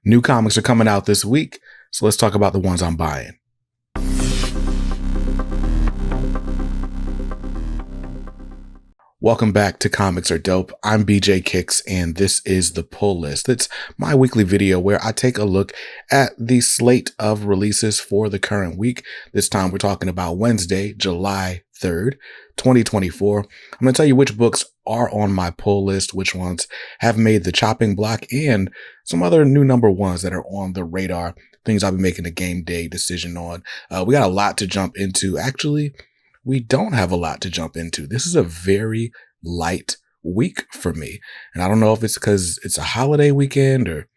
New comics are coming out this week, so let's talk about the ones I'm buying. Welcome back to Comics Are Dope. I'm BJ Kicks, and this is the Pull List. It's my weekly video where I take a look at the slate of releases for the current week. This time we're talking about Wednesday, July 3rd, 2024. I'm going to tell you which books are on my pull list, which ones have made the chopping block, and some other new number ones that are on the radar, things I'll be making a game day decision on. We got a lot to jump into. Actually, we don't have a lot to jump into. This is a very light week for me. And I don't know if it's because it's a holiday weekend or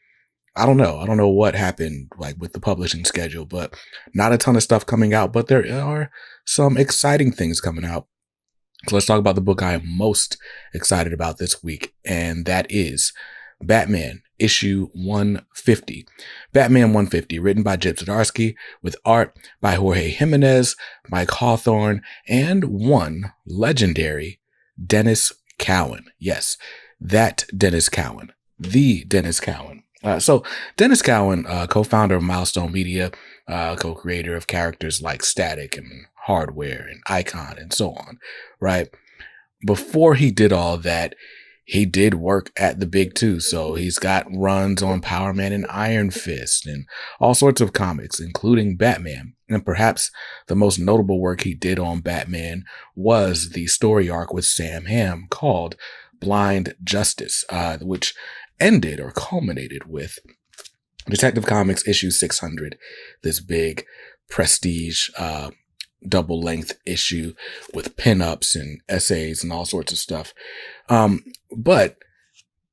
I don't know. I don't know what happened like with the publishing schedule, but not a ton of stuff coming out, but there are some exciting things coming out. So let's talk about the book I am most excited about this week, and that is Batman issue 150. Batman 150, written by Chip Zdarsky, with art by Jorge Jimenez, Mike Hawthorne, and one legendary Dennis Cowan. Yes, that Dennis Cowan. The Dennis Cowan. So Dennis Cowan, co-founder of Milestone Media, co-creator of characters like Static and Hardware and Icon and so on, right? Before he did all that, he did work at the big two. So he's got runs on Power Man and Iron Fist and all sorts of comics, including Batman. And perhaps the most notable work he did on Batman was the story arc with Sam Hamm called Blind Justice, which ended or culminated with Detective Comics issue 600, this big prestige, double length issue with pinups and essays and all sorts of stuff. But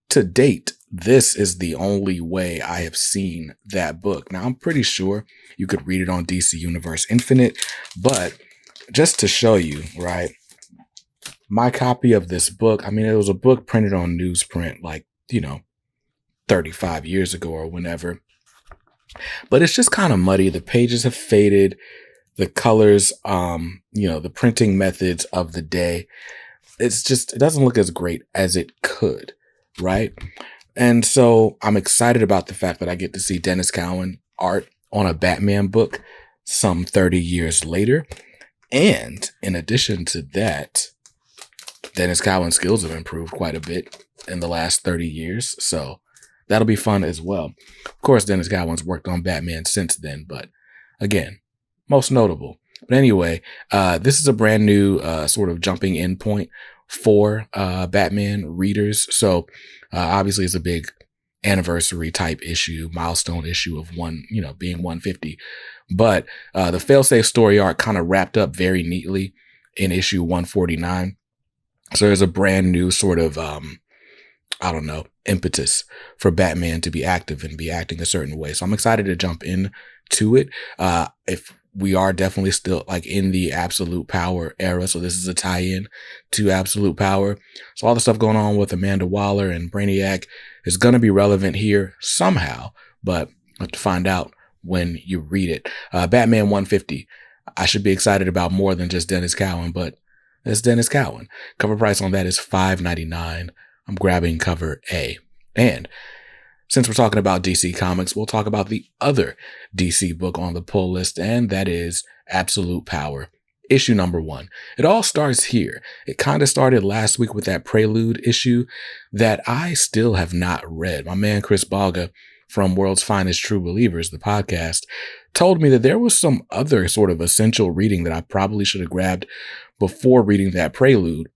to date, this is the only way I have seen that book. Now, I'm pretty sure you could read it on DC Universe Infinite, but just to show you, right, my copy of this book, I mean, it was a book printed on newsprint, like, 35 years ago or whenever, but it's just kind of muddy. The pages have faded. The colors, the printing methods of the day, it doesn't look as great as it could, right? And so I'm excited about the fact that I get to see Dennis Cowan art on a Batman book some 30 years later. And in addition to that, Dennis Cowan's skills have improved quite a bit in the last 30 years. So that'll be fun as well. Of course, Dennis Cowan's worked on Batman since then, but again, most notable. But anyway, this is a brand new sort of jumping in point for Batman readers. So obviously it's a big anniversary type issue, milestone issue of being 150. But the failsafe story arc kind of wrapped up very neatly in issue 149. So there's a brand new sort of, impetus for Batman to be active and be acting a certain way. So I'm excited to jump into it. If we are definitely still like in the Absolute Power era. So this is a tie-in to Absolute Power. So all the stuff going on with Amanda Waller and Brainiac is going to be relevant here somehow, but I have to find out when you read it. Batman 150. I should be excited about more than just Dennis Cowan, but it's Dennis Cowan. Cover price on that is $5.99. I'm grabbing cover A. And since we're talking about DC Comics, we'll talk about the other DC book on the pull list, and that is Absolute Power, issue number 1. It all starts here. It kind of started last week with that prelude issue that I still have not read. My man Chris Balga from World's Finest True Believers, the podcast, told me that there was some other sort of essential reading that I probably should have grabbed before reading that prelude,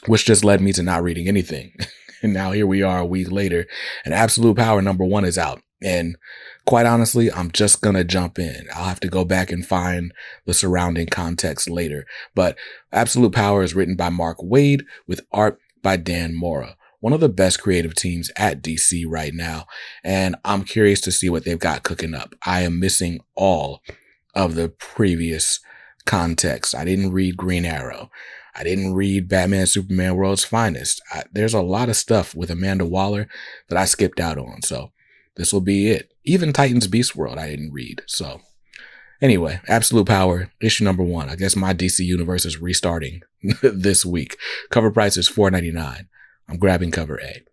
which just led me to not reading anything. And now here we are a week later, and Absolute Power number 1 is out. And quite honestly, I'm just going to jump in. I'll have to go back and find the surrounding context later. But Absolute Power is written by Mark Waid with art by Dan Mora, one of the best creative teams at DC right now. And I'm curious to see what they've got cooking up. I am missing all of the previous context. I didn't read Green Arrow. I didn't read Batman, Superman, World's Finest. There's a lot of stuff with Amanda Waller that I skipped out on. So this will be it. Even Titans Beast World I didn't read. So anyway, Absolute Power, issue number 1. I guess my DC universe is restarting this week. Cover price is $4.99. I'm grabbing cover A.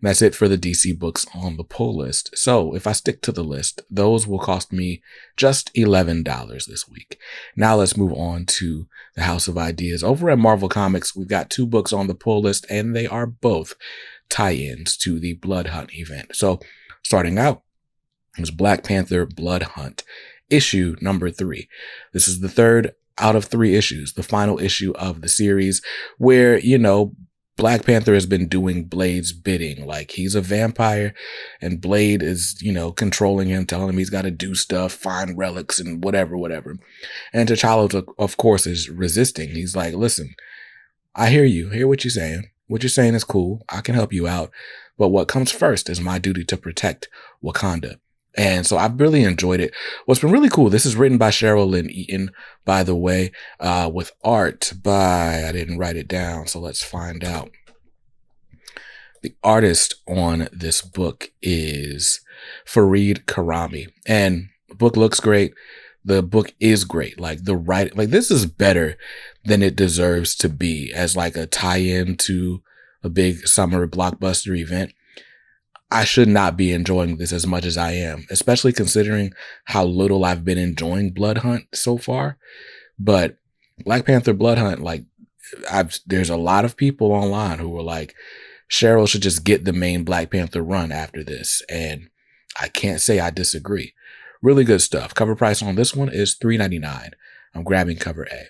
And that's it for the DC books on the pull list. So if I stick to the list, those will cost me just $11 this week. Now let's move on to the House of Ideas. Over at Marvel Comics, we've got 2 books on the pull list, and they are both tie-ins to the Blood Hunt event. So starting out is Black Panther Blood Hunt, issue number 3. This is the 3rd out of 3 issues, the final issue of the series, where, Black Panther has been doing Blade's bidding. Like, he's a vampire and Blade is, controlling him, telling him he's got to do stuff, find relics and whatever. And T'Challa, of course, is resisting. He's like, listen, I hear you. Hear what you're saying. What you're saying is cool. I can help you out. But what comes first is my duty to protect Wakanda. And so I've really enjoyed it. What's been really cool, this is written by Cheryl Lynn Eaton, by the way, with art by, I didn't write it down, so let's find out. The artist on this book is Fareed Karami. And the book looks great. The book is great. Like, the writing, like, this is better than it deserves to be as like a tie-in to a big summer blockbuster event. I should not be enjoying this as much as I am, especially considering how little I've been enjoying Blood Hunt so far. But Black Panther Blood Hunt, like, there's a lot of people online who were like, Cheryl should just get the main Black Panther run after this. And I can't say I disagree. Really good stuff. Cover price on this one is $3.99. I'm grabbing cover A.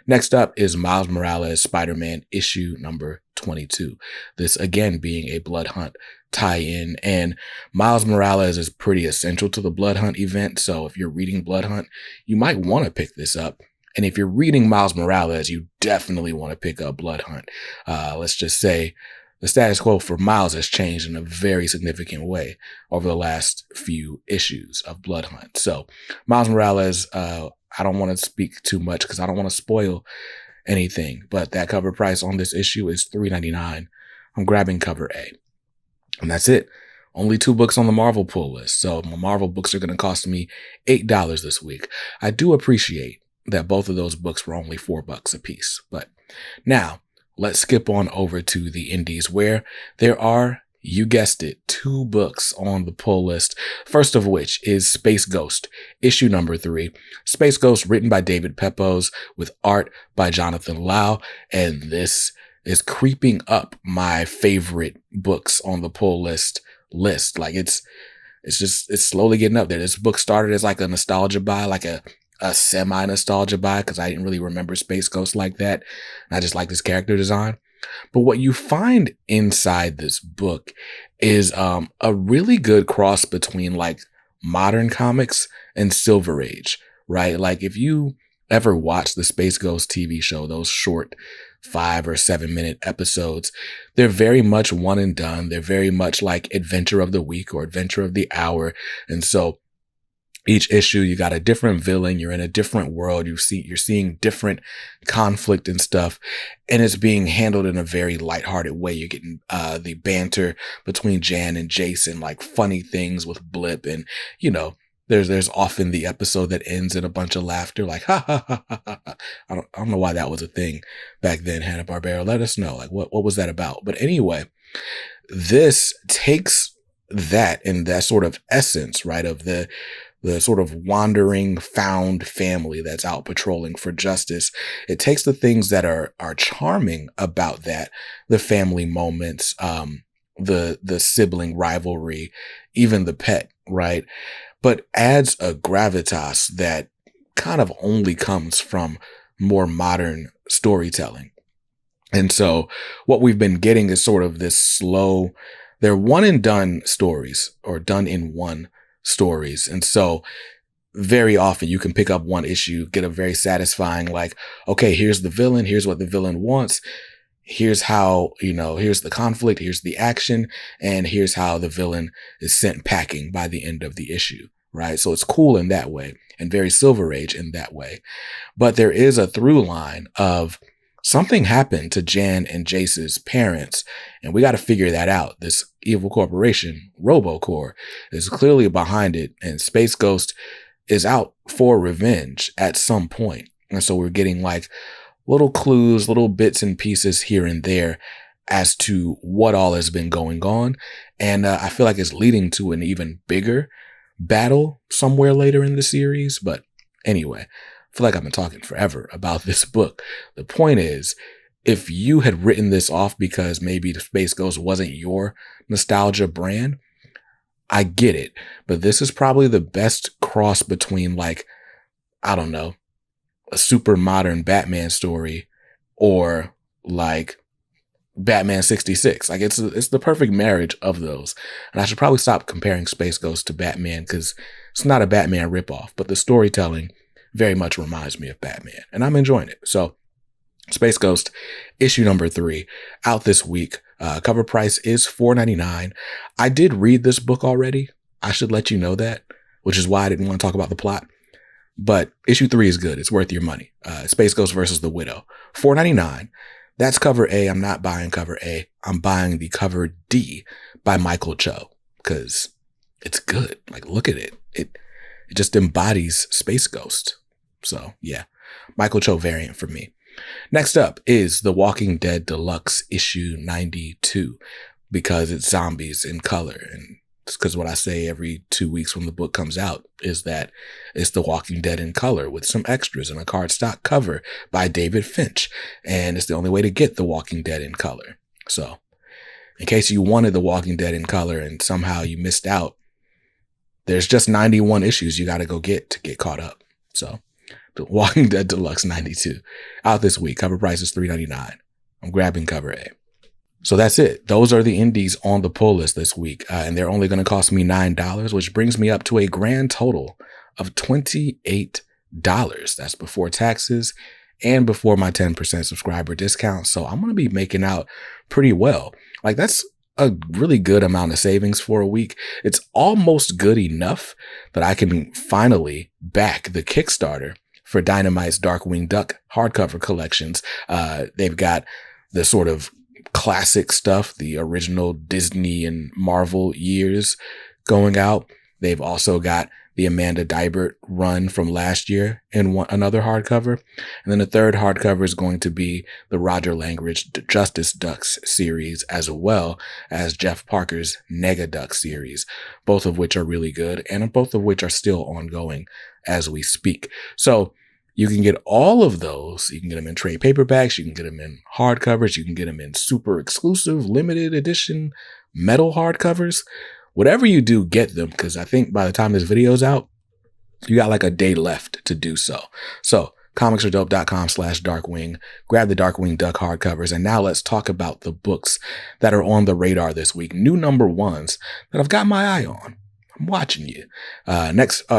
Next up is Miles Morales Spider-Man issue number 22. This again being a Blood Hunt tie-in, and Miles Morales is pretty essential to the Blood Hunt event. So if you're reading Blood Hunt, you might want to pick this up. And if you're reading Miles Morales, you definitely want to pick up Blood Hunt. Let's just say the status quo for Miles has changed in a very significant way over the last few issues of Blood Hunt. So Miles Morales, I don't want to speak too much because I don't want to spoil anything, but that cover price on this issue is $3.99. I'm grabbing cover A. And that's it. Only 2 books on the Marvel pull list. So my Marvel books are going to cost me $8 this week. I do appreciate that both of those books were only $4 a piece. But now let's skip on over to the indies, where there are, you guessed it, 2 books on the pull list. First of which is Space Ghost, issue number 3. Space Ghost, written by David Pepose with art by Jonathan Lau. And this is creeping up my favorite books on the pull list. Like, it's slowly getting up there. This book started as like a nostalgia buy, like a semi-nostalgia buy, because I didn't really remember Space Ghost like that. And I just like this character design. But what you find inside this book is a really good cross between like modern comics and Silver Age, right? Like, if you ever watch the Space Ghost TV show, those short 5 or 7 minute episodes, they're very much one and done. They're very much like Adventure of the Week or Adventure of the Hour. And so each issue, you got a different villain. You're in a different world. You're seeing different conflict and stuff, and it's being handled in a very lighthearted way. You're getting the banter between Jan and Jason, like funny things with Blip, and there's often the episode that ends in a bunch of laughter, like ha ha ha ha ha. I don't know why that was a thing back then. Hanna-Barbera, let us know, like what was that about? But anyway, this takes that and that sort of essence, right, of the sort of wandering found family that's out patrolling for justice. It takes the things that are charming about that, the family moments, the sibling rivalry, even the pet, right? But adds a gravitas that kind of only comes from more modern storytelling. And so what we've been getting is sort of this slow, they're one and done stories, or done in one stories. And so very often you can pick up one issue, get a very satisfying, like, okay, here's the villain, here's what the villain wants, here's how, here's the conflict, here's the action, and here's how the villain is sent packing by the end of the issue, right? So it's cool in that way and very Silver Age in that way. But there is a through line of something happened to Jan and Jace's parents, and we got to figure that out. This evil corporation, RoboCorp, is clearly behind it, and Space Ghost is out for revenge at some point. And so we're getting like little clues, little bits and pieces here and there as to what all has been going on. And I feel like it's leading to an even bigger battle somewhere later in the series. But anyway, I feel like I've been talking forever about this book. The point is, if you had written this off because maybe the Space Ghost wasn't your nostalgia brand, I get it. But this is probably the best cross between, like, I don't know, a super modern Batman story or like Batman 66. Like, it's the perfect marriage of those. And I should probably stop comparing Space Ghost to Batman, because it's not a Batman ripoff, but the storytelling very much reminds me of Batman, and I'm enjoying it. So Space Ghost issue number 3 out this week. Cover price is $4.99. I did read this book already. I should let you know that, which is why I didn't want to talk about the plot. But issue 3 is good. It's worth your money. Space Ghost versus the Widow. $4.99. That's cover A. I'm not buying cover A. I'm buying the cover D by Michael Cho, because it's good. Like, look at it. It just embodies Space Ghost. So yeah, Michael Cho variant for me. Next up is The Walking Dead Deluxe issue 92, because it's zombies in color. And it's because what I say every 2 weeks when the book comes out is that it's The Walking Dead in color with some extras and a cardstock cover by David Finch. And it's the only way to get The Walking Dead in color. So in case you wanted The Walking Dead in color and somehow you missed out, there's just 91 issues you got to get caught up. So The Walking Dead Deluxe 92 out this week. Cover price is $3.99. I'm grabbing cover A. So that's it. Those are the indies on the pull list this week. And they're only going to cost me $9, which brings me up to a grand total of $28. That's before taxes and before my 10% subscriber discount. So I'm going to be making out pretty well. Like, that's a really good amount of savings for a week. It's almost good enough that I can finally back the Kickstarter for Dynamite's Darkwing Duck hardcover collections. They've got the sort of classic stuff, the original Disney and Marvel years going out. They've also got the Amanda Dibert run from last year in another hardcover. And then the third hardcover is going to be the Roger Langridge Justice Ducks series, as well as Jeff Parker's Nega Duck series, both of which are really good and both of which are still ongoing as we speak. So you can get all of those. You can get them in trade paperbacks. You can get them in hardcovers. You can get them in super exclusive limited edition metal hardcovers. Whatever you do, get them, because I think by the time this video's out, you got like a day left to do so. So comicsaredope.com/Darkwing. Grab the Darkwing Duck hardcovers. And now let's talk about the books that are on the radar this week. New number ones that I've got my eye on. I'm watching you.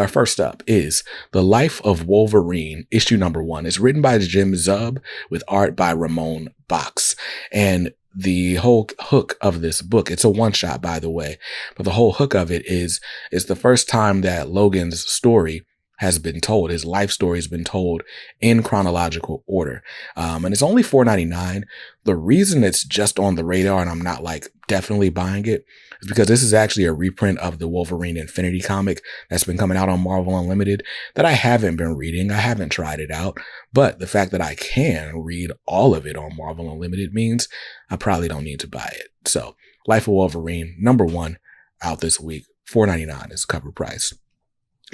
First up is The Life of Wolverine, issue number 1. It's written by Jim Zub with art by Ramon Box. And the whole hook of this book, it's a one-shot, by the way, but the whole hook of it is the first time that Logan's story has been told. His life story has been told in chronological order. And it's only $4.99. The reason it's just on the radar and I'm not like definitely buying it is because this is actually a reprint of the Wolverine Infinity comic that's been coming out on Marvel Unlimited that I haven't been reading. I haven't tried it out, but the fact that I can read all of it on Marvel Unlimited means I probably don't need to buy it. So Life of Wolverine, number 1 out this week, $4.99 is cover price.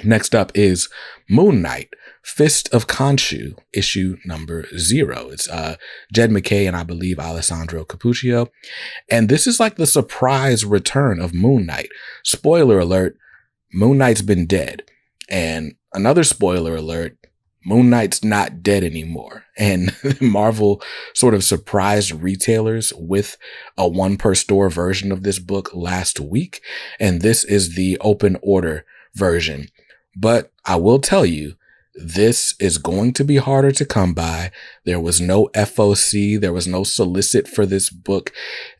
Next up is Moon Knight, Fist of Khonshu, issue number 0. It's Jed MacKay and I believe Alessandro Cappuccio. And this is like the surprise return of Moon Knight. Spoiler alert, Moon Knight's been dead. And another spoiler alert, Moon Knight's not dead anymore. And Marvel sort of surprised retailers with a 1 per store version of this book last week. And this is the open order version. But I will tell you, this is going to be harder to come by. There was no FOC. There was no solicit for this book.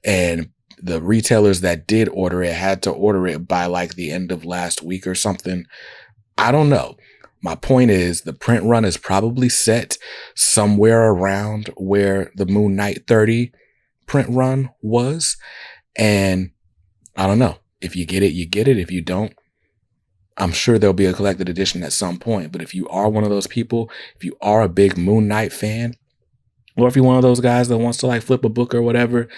And the retailers that did order it had to order it by like the end of last week or something. I don't know. My point is the print run is probably set somewhere around where the Moon Knight 30 print run was. And I don't know. If you get it, you get it. If you don't, I'm sure there'll be a collected edition at some point. But if you are one of those people, if you are a big Moon Knight fan, or if you're one of those guys that wants to like flip a book or whatever,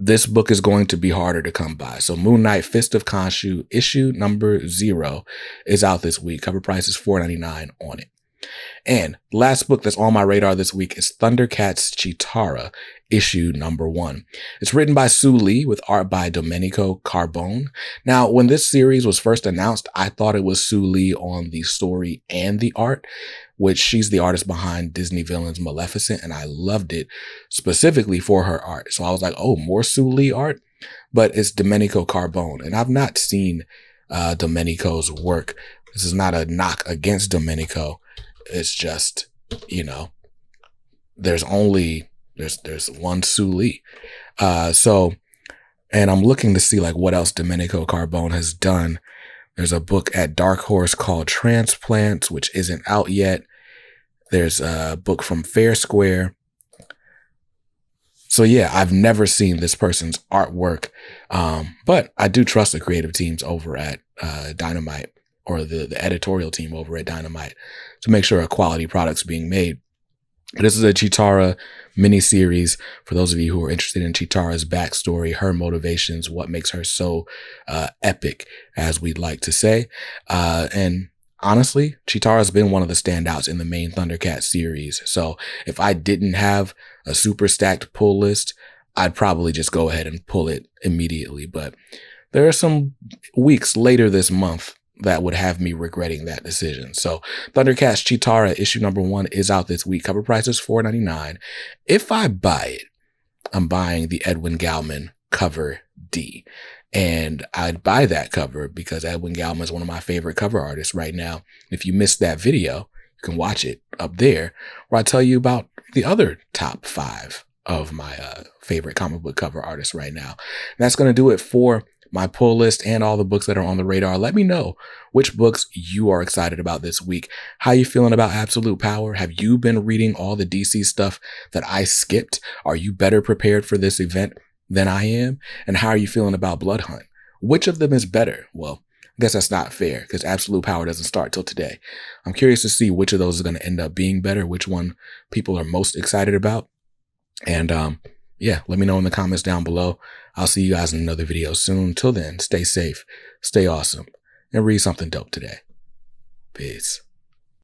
this book is going to be harder to come by. So Moon Knight Fist of Khonshu issue number 0 is out this week. Cover price is $4.99 on it. And last book that's on my radar this week is Thundercat's CHEETARA, issue number 1. It's written by Sue Lee with art by Domenico Carbone. Now, when this series was first announced, I thought it was Sue Lee on the story and the art, which she's the artist behind Disney Villains Maleficent, and I loved it specifically for her art. So I was like, oh, more Sue Lee art? But it's Domenico Carbone, and I've not seen Domenico's work. This is not a knock against Domenico. It's just, you know, there's one Sue Lee. And I'm looking to see like what else Domenico Carbone has done. There's a book at Dark Horse called Transplants, which isn't out yet. There's a book from Fair Square. So yeah, I've never seen this person's artwork. But I do trust the creative teams over at Dynamite, or the editorial team over at Dynamite, to make sure a quality product's being made. This is a CHEETARA miniseries for those of you who are interested in CHEETARA's backstory, her motivations, what makes her so epic, as we'd like to say. And honestly, CHEETARA's been one of the standouts in the main Thundercat series. So if I didn't have a super stacked pull list, I'd probably just go ahead and pull it immediately. But there are some weeks later this month that would have me regretting that decision. So Thundercat's CHEETARA issue number 1 is out this week. Cover price is $4.99. If I buy it, I'm buying the Edwin Galman cover D. And I'd buy that cover because Edwin Galman is one of my favorite cover artists right now. If you missed that video, you can watch it up there, where I tell you about the other top 5 of my favorite comic book cover artists right now. And that's going to do it for my pull list and all the books that are on the radar. Let me know which books you are excited about this week. How you feeling about Absolute Power? Have you been reading all the DC stuff that I skipped? Are you better prepared for this event than I am? And how are you feeling about Blood Hunt? Which of them is better? Well, I guess that's not fair because Absolute Power doesn't start till today. I'm curious to see which of those is going to end up being better, which one people are most excited about. And yeah, let me know in the comments down below. I'll see you guys in another video soon. Till then, stay safe, stay awesome, and read something dope today. Peace.